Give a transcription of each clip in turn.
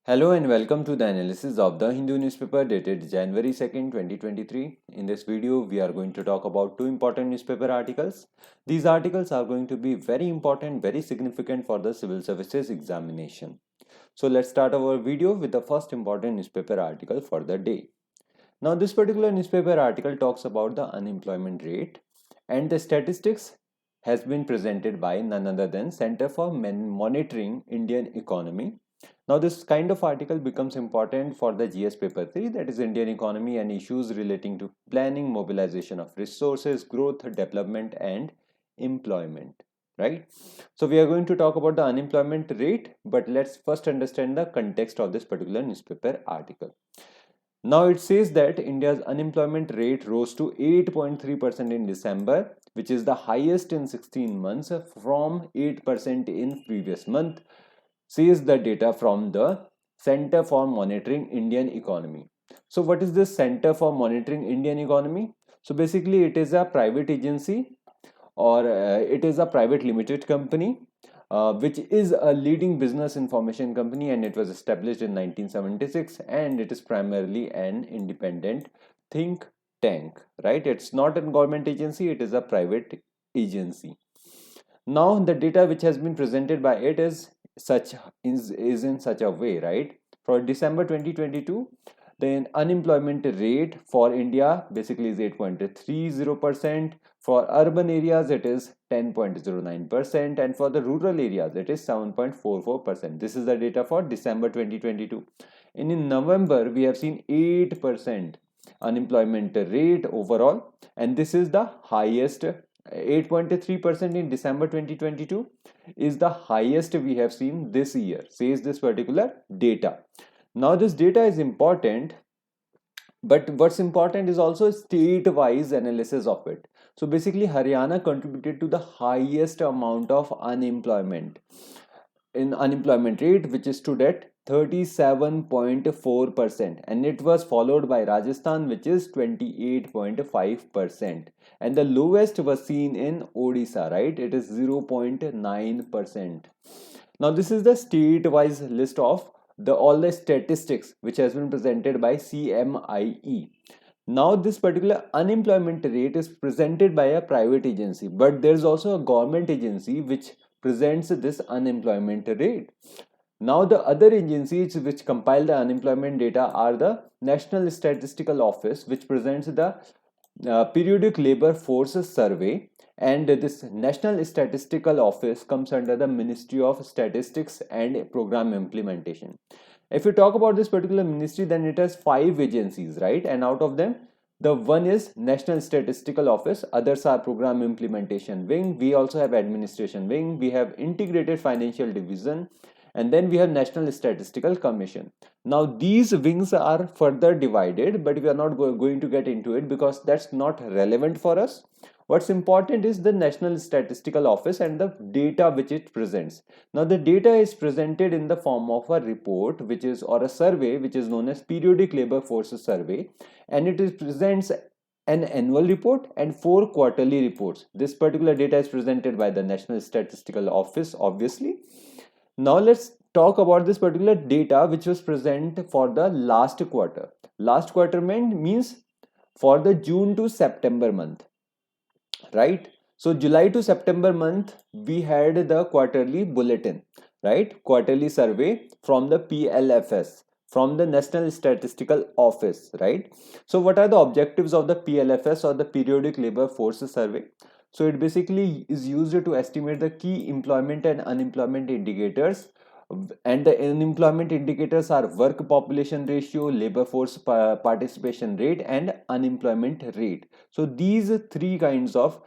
Hello and welcome to the analysis of the Hindu newspaper dated January 2nd, 2023. In this video, we are going to talk about two important newspaper articles. These articles are going to be very important, very significant for the civil services examination. So let's start our video with the first important newspaper article for the day. Now, this particular newspaper article talks about the unemployment rate, and the statistics has been presented by none other than Center for Monitoring Indian Economy. Now, this kind of article becomes important for the GS paper 3, that is Indian economy and issues relating to planning, mobilization of resources, growth, development and employment, right? So we are going to talk about the unemployment rate, but let's first understand the context of this particular newspaper article. Now it says that India's unemployment rate rose to 8.3% in December, which is the highest in 16 months from 8% in previous month, says the data from the Center for Monitoring Indian Economy. So what is this Center for Monitoring Indian Economy? So basically it is a private agency, or it is a private limited company which is a leading business information company, and it was established in 1976, and it is primarily an independent think tank, right? It's not a government agency, it is a private agency. Now the data which has been presented by it is in such a way, right? For December 2022, the unemployment rate for India basically is 8.30%. For urban areas, it is 10.09%, and for the rural areas, it is 7.44%. This is the data for December 2022. And in November, we have seen 8% unemployment rate overall, and this is the highest. 8.3% in December 2022 is the highest we have seen this year, says this particular data. Now this data is important, but what's important is also state-wise analysis of it. So basically Haryana contributed to the highest amount of unemployment rate, which stood at 37.4%, and it was followed by Rajasthan, which is 28.5%, and the lowest was seen in Odisha, right? It is 0.9%. Now this is the state-wise list of all the statistics which has been presented by CMIE. Now this particular unemployment rate is presented by a private agency, but there is also a government agency which presents this unemployment rate. Now the other agencies which compile the unemployment data are the National Statistical Office, which presents the periodic labor force survey, and this National Statistical Office comes under the Ministry of Statistics and Program Implementation. If you talk about this particular ministry, then it has 5 agencies, right? And out of them, the one is National Statistical Office, others are Program Implementation Wing, we also have Administration Wing, we have Integrated Financial Division, and then we have National Statistical Commission. Now these wings are further divided, but we are not going to get into it because that's not relevant for us. What's important is the National Statistical Office and the data which it presents. Now the data is presented in the form of a report, which is, or a survey, which is known as Periodic Labor Force Survey, and it presents an annual report and 4 quarterly reports. This particular data is presented by the National Statistical Office, obviously. Now let's talk about this particular data which was present for the last quarter. Last quarter means for the June to September month, right? So July to September month, we had the quarterly bulletin, right? Quarterly survey from the PLFS, from the National Statistical Office, right? So what are the objectives of the PLFS, or the Periodic Labor Force Survey? So it basically is used to estimate the key employment and unemployment indicators, and the unemployment indicators are work population ratio, labor force participation rate, and unemployment rate. So these 3 kinds of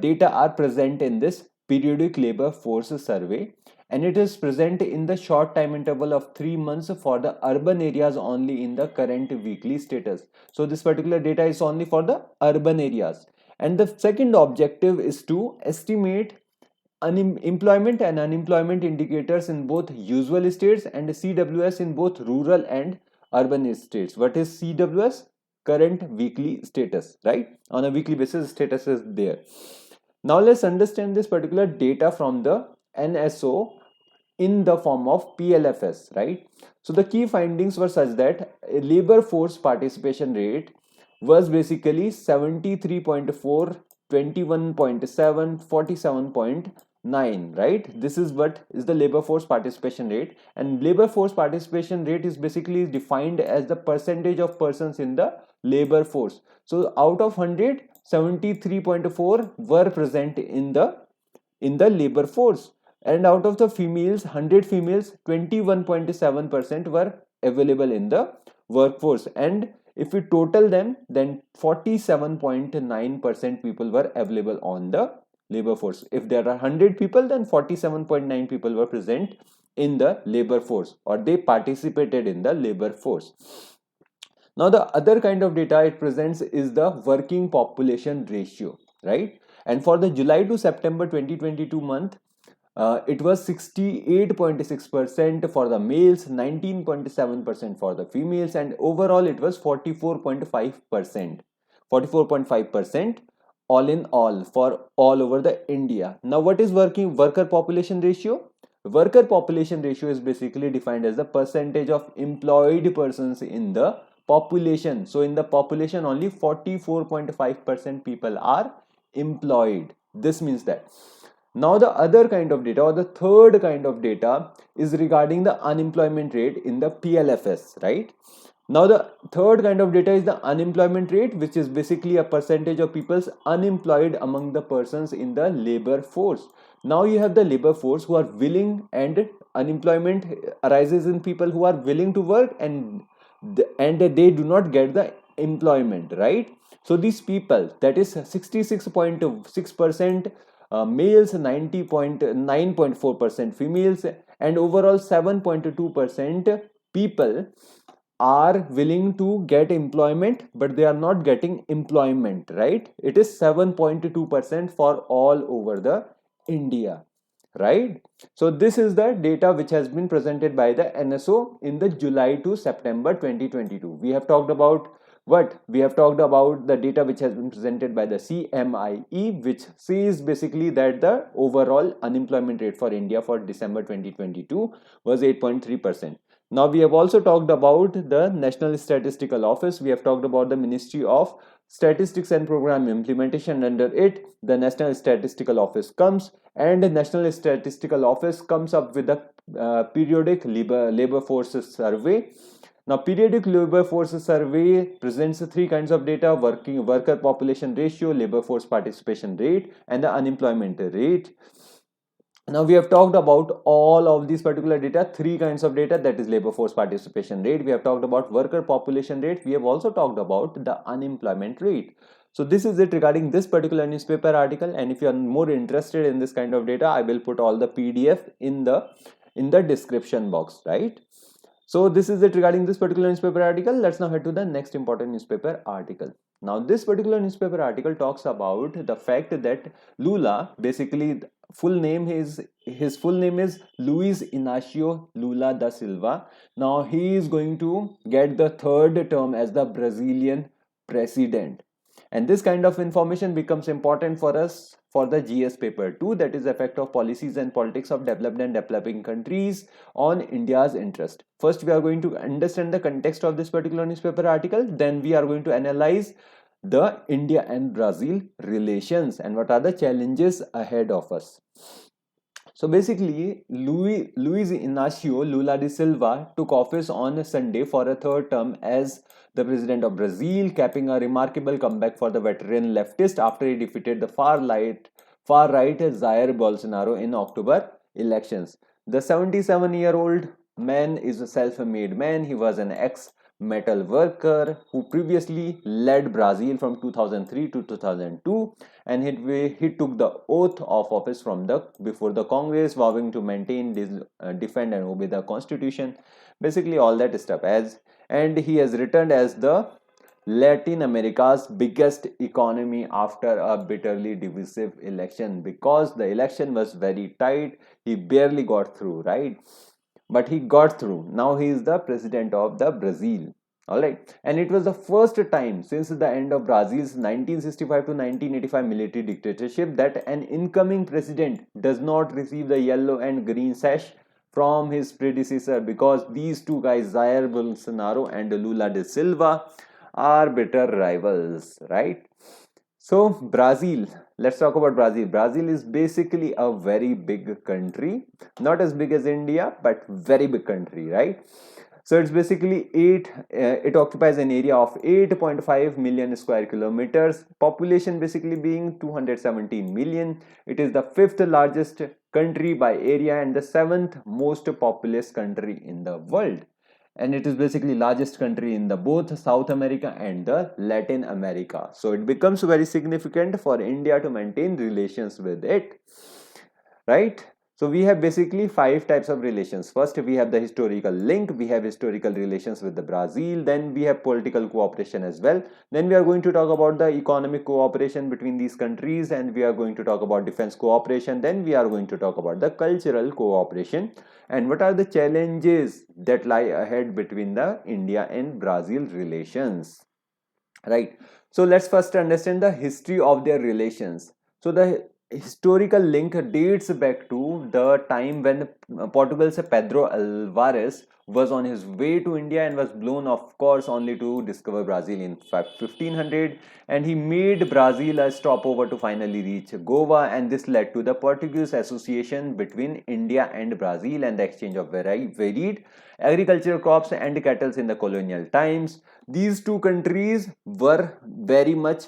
data are present in this Periodic Labor Force Survey, and it is present in the short time interval of 3 months for the urban areas only in the current weekly status. So this particular data is only for the urban areas. And the second objective is to estimate employment and unemployment indicators in both usual states and CWS in both rural and urban states. What is CWS? Current weekly status, right? On a weekly basis, status is there. Now let's understand this particular data from the NSO in the form of PLFS, right? So the key findings were such that labor force participation rate was basically 73.4, 21.7, 47.9, right? This is what is the labor force participation rate, and labor force participation rate is basically defined as the percentage of persons in the labor force. So out of 100, 73.4 were present in the labor force, and out of the females, 100 females, 21.7% were available in the workforce, and if we total them, then 47.9% people were available on the labor force. If there are 100 people, then 47.9 people were present in the labor force, or they participated in the labor force. Now the other kind of data it presents is the working population ratio, right? And for the July to September 2022 month, it was 68.6% for the males, 19.7% for the females, and overall it was 44.5%. 44.5% all in all for all over the India. Now what is worker population ratio? Worker population ratio is basically defined as the percentage of employed persons in the population. So in the population, only 44.5% people are employed. This means that. Now the other kind of data, or the third kind of data, is regarding the unemployment rate in the PLFS, right? Now the third kind of data is the unemployment rate, which is basically a percentage of people's unemployed among the persons in the labor force. Now you have the labor force who are willing, and unemployment arises in people who are willing to work, and they do not get the employment, right? So these people, that is 66.6% males, 90.9.4% females, and overall 7.2% people are willing to get employment, but they are not getting employment, right? It is 7.2% for all over the India, right? So this is the data which has been presented by the NSO in the July to September 2022. We have talked about what? We have talked about the data which has been presented by the CMIE, which says basically that the overall unemployment rate for India for December 2022 was 8.3%. Now we have also talked about the National Statistical Office. We have talked about the Ministry of Statistics and Program Implementation. Under it, the National Statistical Office comes, and the National Statistical Office comes up with a periodic labor forces survey. Now, periodic labor force survey presents three kinds of data: worker population ratio, labor force participation rate, and the unemployment rate. Now we have talked about all of these particular data, three kinds of data, that is labor force participation rate. We have talked about worker population rate. We have also talked about the unemployment rate. So this is it regarding this particular newspaper article. And if you are more interested in this kind of data, I will put all the PDF in the description box, right? So this is it regarding this particular newspaper article. Let's now head to the next important newspaper article. Now this particular newspaper article talks about the fact that Lula, basically his full name is Luis Inacio Lula da Silva. Now he is going to get the third term as the Brazilian president. And this kind of information becomes important for us for the GS paper 2, that is effect of policies and politics of developed and developing countries on India's interest. First, we are going to understand the context of this particular newspaper article. Then we are going to analyze the India and Brazil relations and what are the challenges ahead of us. So basically, Luis Inacio Lula da Silva took office on Sunday for a third term as the president of Brazil, capping a remarkable comeback for the veteran leftist after he defeated the far-right Jair Bolsonaro in October elections. The 77-year-old man is a self-made man. He was an ex-metal worker who previously led Brazil from 2003 to 2002, and he took the oath of office before the Congress, vowing to maintain, defend and obey the constitution, basically all that stuff. And he has returned as the Latin America's biggest economy after a bitterly divisive election, because the election was very tight. He barely got through, right? But he got through. Now he is the president of the Brazil. All right, and it was the first time since the end of Brazil's 1965 to 1985 military dictatorship that an incoming president does not receive the yellow and green sash from his predecessor, because these two guys, Jair Bolsonaro and Lula da Silva, are bitter rivals, right? So Brazil, let's talk about Brazil. Brazil is basically a very big country, not as big as India, but very big country, right? So it's basically it occupies an area of 8.5 million square kilometers, population basically being 217 million. It is the fifth largest country by area and the seventh most populous country in the world. And it is basically largest country in the both South America and the Latin America. So it becomes very significant for India to maintain relations with it, right? So we have basically five types of relations. First, we have the historical link. We have historical relations with the Brazil. Then we have political cooperation as well. Then we are going to talk about the economic cooperation between these countries, and we are going to talk about defense cooperation. Then we are going to talk about the cultural cooperation and what are the challenges that lie ahead between the India and Brazil relations, right? So let's first understand the history of their relations. So the historical link dates back to the time when Portugal's Pedro Alvarez was on his way to India and was blown, of course, only to discover Brazil in 1500, and he made Brazil a stopover to finally reach Goa, and this led to the Portuguese association between India and Brazil and the exchange of varied agricultural crops and cattle in the colonial times. These two countries were very much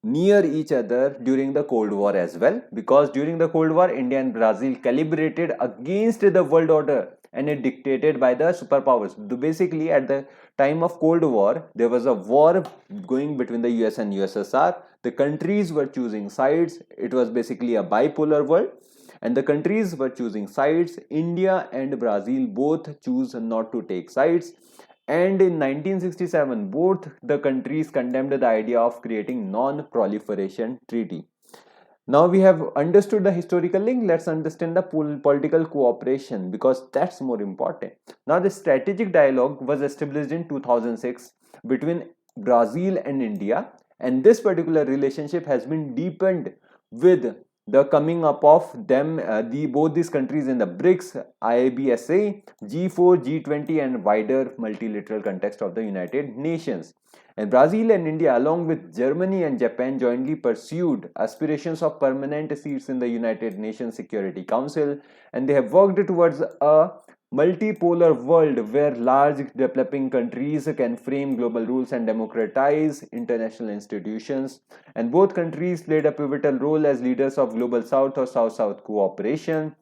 near each other during the Cold War as well, because during the Cold War, India and Brazil calibrated against the world order and it dictated by the superpowers. Basically, at the time of Cold War, there was a war going between the US and USSR. The countries were choosing sides. It was basically a bipolar world, and the countries were choosing sides. India and Brazil both choose not to take sides. And in 1967, both the countries condemned the idea of creating non-proliferation treaty. Now we have understood the historical link. Let's understand the political cooperation, because that's more important. Now the strategic dialogue was established in 2006 between Brazil and India, and this particular relationship has been deepened with the coming up of them, both these countries in the BRICS, IABSA, G4, G20 and wider multilateral context of the United Nations. And Brazil and India, along with Germany and Japan, jointly pursued aspirations of permanent seats in the United Nations Security Council, and they have worked towards a multipolar world where large developing countries can frame global rules and democratize international institutions. And both countries played a pivotal role as leaders of global South or South-South cooperation,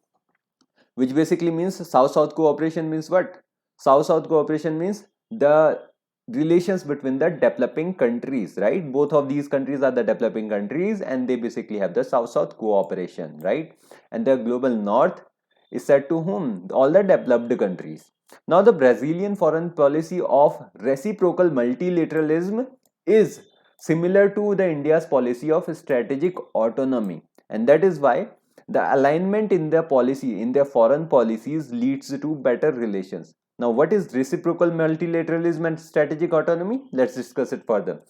which basically means South-South cooperation means what? South-South cooperation means the relations between the developing countries, right? Both of these countries are the developing countries and they basically have the South-South cooperation, right? And the global North is said to whom? All the developed countries. Now the Brazilian foreign policy of reciprocal multilateralism is similar to the India's policy of strategic autonomy, and that is why the alignment in their policy, in their foreign policies, leads to better relations. Now, what is reciprocal multilateralism and strategic autonomy? Let's discuss it further.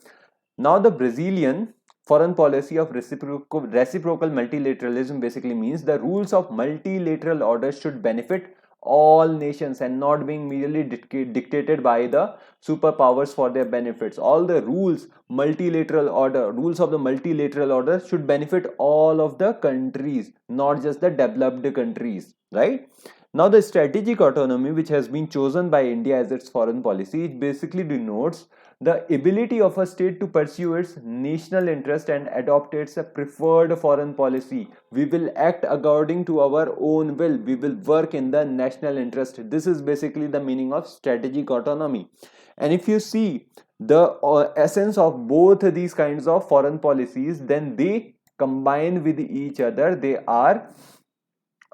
Now, the Brazilian foreign policy of reciprocal multilateralism basically means the rules of multilateral order should benefit all nations and not being merely dictated by the superpowers for their benefits. All the rules of the multilateral order should benefit all of the countries, not just the developed countries, right? Now the strategic autonomy, which has been chosen by India as its foreign policy, it basically denotes the ability of a state to pursue its national interest and adopt its preferred foreign policy. We will act according to our own will. We will work in the national interest. This is basically the meaning of strategic autonomy. And if you see the essence of both these kinds of foreign policies, then they combine with each other. They are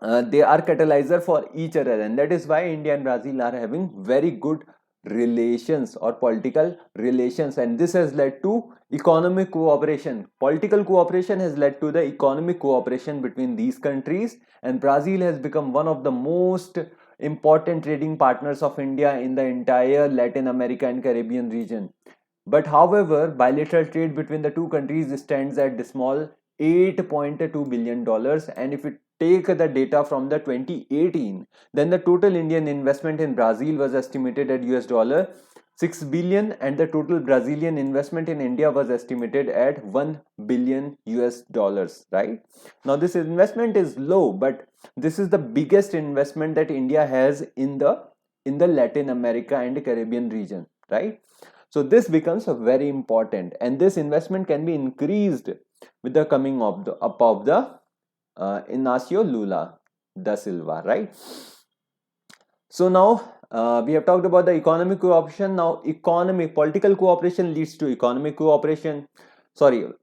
catalyzer for each other, and that is why India and Brazil are having very good relations or political relations, and this has led to economic cooperation. Political cooperation has led to the economic cooperation between these countries, and Brazil has become one of the most important trading partners of India in the entire Latin America and Caribbean region. But however, bilateral trade between the two countries stands at the small $8.2 billion, and if we take the data from the 2018, then the total Indian investment in Brazil was estimated at $6 billion, and the total Brazilian investment in India was estimated at $1 billion, right? Now this investment is low, but this is the biggest investment that India has in the Latin America and Caribbean region, right? So this becomes very important, and this investment can be increased with the coming of the Inacio Lula da Silva, right? So now we have talked about the economic cooperation. Now political cooperation leads to economic cooperation.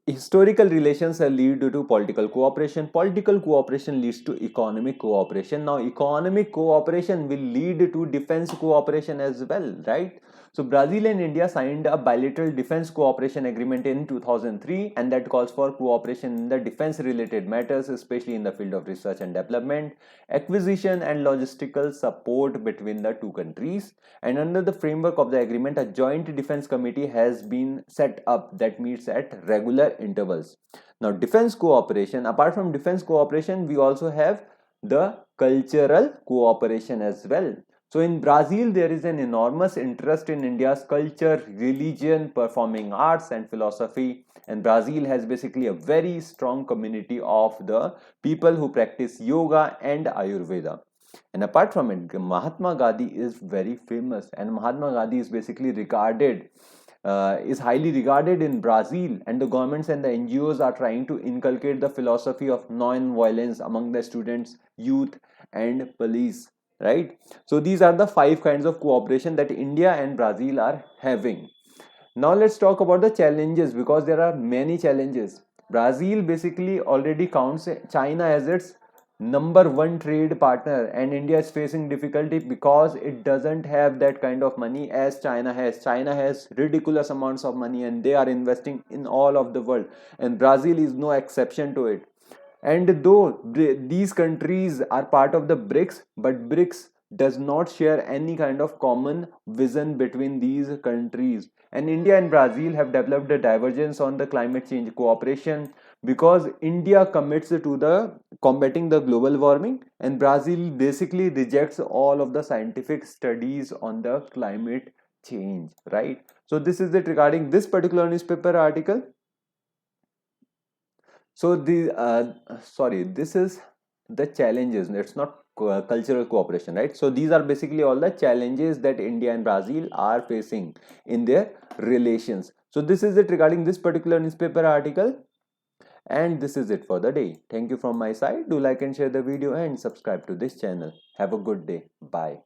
Historical relations lead to political cooperation. Political cooperation leads to economic cooperation. Now economic cooperation will lead to defense cooperation as well, right? So Brazil and India signed a bilateral defense cooperation agreement in 2003, and that calls for cooperation in the defense related matters, especially in the field of research and development, acquisition and logistical support between the two countries. And under the framework of the agreement, a joint defense committee has been set up that meets at regular intervals. Now defense cooperation, apart from defense cooperation, we also have the cultural cooperation as well. So in Brazil, there is an enormous interest in India's culture, religion, performing arts and philosophy. And Brazil has basically a very strong community of the people who practice yoga and Ayurveda. And apart from it, Mahatma Gandhi is very famous, and Mahatma Gandhi is basically is highly regarded in Brazil, and the governments and the NGOs are trying to inculcate the philosophy of non-violence among the students, youth and police, right? So these are the 5 kinds of cooperation that India and Brazil are having. Now let's talk about the challenges, because there are many challenges. Brazil basically already counts China as its number 1 trade partner, and India is facing difficulty because it doesn't have that kind of money as China has. China has ridiculous amounts of money, and they are investing in all of the world, and Brazil is no exception to it. And though these countries are part of the BRICS, but BRICS does not share any kind of common vision between these countries. And India and Brazil have developed a divergence on the climate change cooperation, because India commits to the combating the global warming, and Brazil basically rejects all of the scientific studies on the climate change, right? So this is it regarding this particular newspaper article. So this is the challenges. It's not cultural cooperation, right? So these are basically all the challenges that India and Brazil are facing in their relations. So this is it regarding this particular newspaper article, and this is it for the day. Thank you from my side. Do like and share the video and subscribe to this channel. Have a good day. Bye.